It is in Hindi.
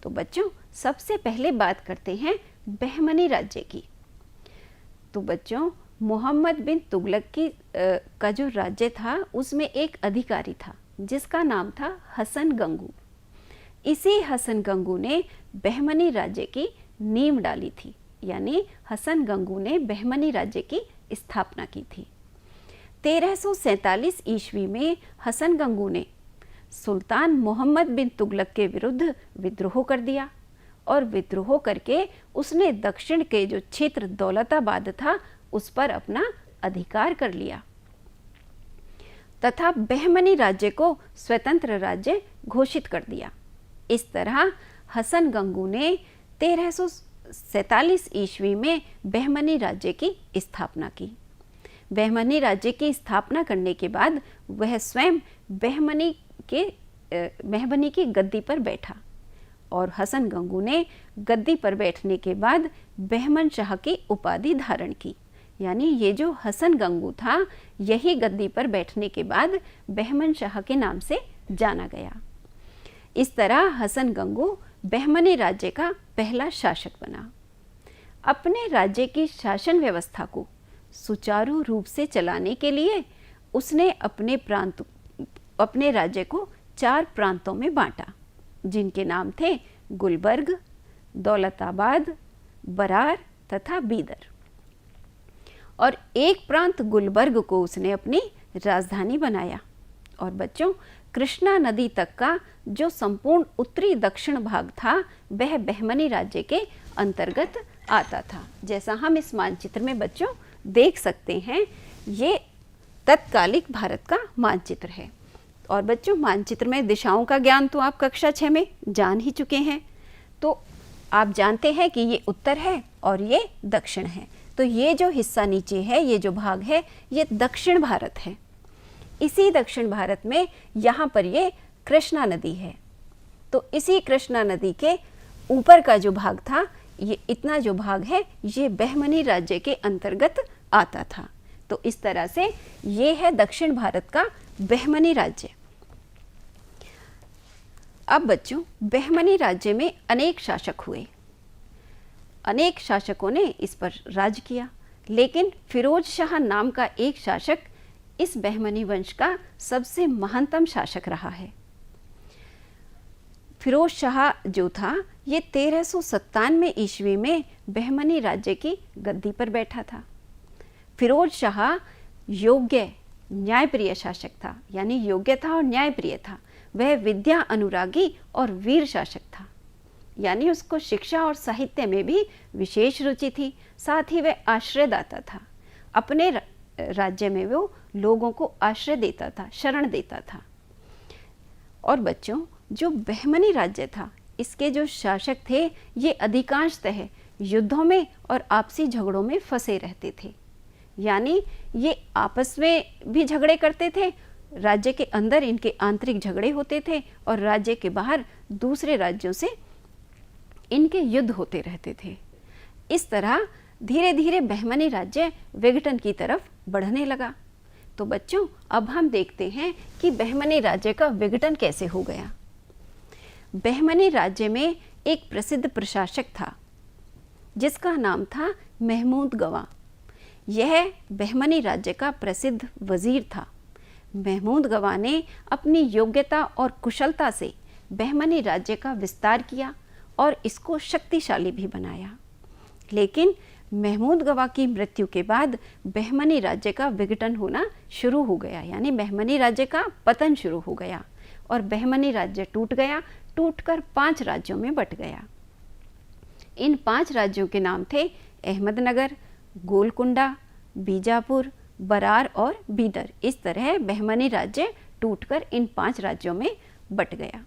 तो बच्चों सबसे पहले बात करते हैं बहमनी राज्य की। तो बच्चों मोहम्मद बिन तुगलक का जो राज्य था उसमें एक अधिकारी था जिसका नाम था हसन गंगू। इसी हसन गंगू ने बहमनी राज्य की नींव डाली थी, यानी हसन गंगू ने बहमनी राज्य की स्थापना की थी। 1347 ईस्वी में हसन गंगू ने सुल्तान मोहम्मद बिन तुगलक के विरुद्ध विद्रोह कर दिया और विद्रोह करके उसने दक्षिण के जो क्षेत्र दौलताबाद था उस पर अपना अधिकार कर लिया तथा बहमनी राज्य को स्वतंत्र राज्य घोषित कर दिया। इस तरह हसन गंगू ने 1347 ईस्वी में बहमनी राज्य की स्थापना की। बहमनी राज्य की स्थापना करने के बाद वह स्वयं बहमनी की गद्दी पर बैठा और हसन गंगू ने गद्दी पर बैठने के बाद बहमन शाह की उपाधि धारण की, यानी ये जो हसन गंगू था यही गद्दी पर बैठने के बाद बहमन शाह के नाम से जाना गया। इस तरह हसन गंगू बहमनी राज्य का पहला शासक बना। अपने राज्य की शासन व्यवस्था को सुचारू रूप से चलाने के लिए उसने अपने राज्य को 4 प्रांतों में बांटा, जिनके नाम थे गुलबर्ग, दौलताबाद, बरार तथा बीदर। और एक प्रांत गुलबर्ग को उसने अपनी राजधानी बनाया। और बच्चों कृष्णा नदी तक का जो संपूर्ण उत्तरी दक्षिण भाग था वह बहमनी राज्य के अंतर्गत आता था। जैसा हम इस मानचित्र में बच्चों देख सकते हैं, ये तत्कालिक भारत का मानचित्र है। और बच्चों मानचित्र में दिशाओं का ज्ञान तो आप कक्षा 6 में जान ही चुके हैं। तो आप जानते हैं कि ये उत्तर है और ये दक्षिण है। तो ये जो हिस्सा नीचे है, ये जो भाग है, ये दक्षिण भारत है। इसी दक्षिण भारत में यहाँ पर ये कृष्णा नदी है। तो इसी कृष्णा नदी के ऊपर का जो भाग था, ये इतना जो भाग है, ये बहमनी राज्य के अंतर्गत आता था। तो इस तरह से ये है दक्षिण भारत का बहमनी राज्य। अब बच्चों बहमनी राज्य में अनेक शासक हुए, अनेक शासकों ने इस पर राज किया, लेकिन फिरोज शाह नाम का एक शासक इस बहमनी वंश का सबसे महानतम शासक रहा है। फिरोज शाह जो था ये 1397 ईस्वी में बहमनी राज्य की गद्दी पर बैठा था। फिरोज शाह योग्य न्यायप्रिय शासक था, यानी योग्य था और न्यायप्रिय था। वह विद्या अनुरागी और वीर शासक था, यानी उसको शिक्षा और साहित्य में भी विशेष रुचि थी। साथ ही वह आश्रयदाता था। अपने राज्य में वो लोगों को आश्रय देता था, शरण देता था। और बच्चों जो बहमनी राज्य था, इसके जो शासक थे ये अधिकांशतः युद्धों में और आपसी झगड़ों में फंसे रहते थे, यानी ये आपस में भी झगड़े करते थे, राज्य के अंदर इनके आंतरिक झगड़े होते थे और राज्य के बाहर दूसरे राज्यों से इनके युद्ध होते रहते थे। इस तरह धीरे धीरे बहमनी राज्य विघटन की तरफ बढ़ने लगा। तो बच्चों अब हम देखते हैं कि बहमनी राज्य का विघटन कैसे हो गया। बहमनी राज्य में एक प्रसिद्ध प्रशासक था जिसका नाम था महमूद गवा। यह बहमनी राज्य का प्रसिद्ध वजीर था। महमूद गवा ने अपनी योग्यता और कुशलता से बहमनी राज्य का विस्तार किया और इसको शक्तिशाली भी बनाया। लेकिन महमूद गवा की मृत्यु के बाद बहमनी राज्य का विघटन होना शुरू हो गया, यानी बहमनी राज्य का पतन शुरू हो गया और बहमनी राज्य टूट गया, टूटकर 5 राज्यों में बंट गया। इन 5 राज्यों के नाम थे अहमदनगर, गोलकुंडा, बीजापुर, बरार और बीदर। इस तरह बहमनी राज्य टूटकर इन 5 राज्यों में बंट गया।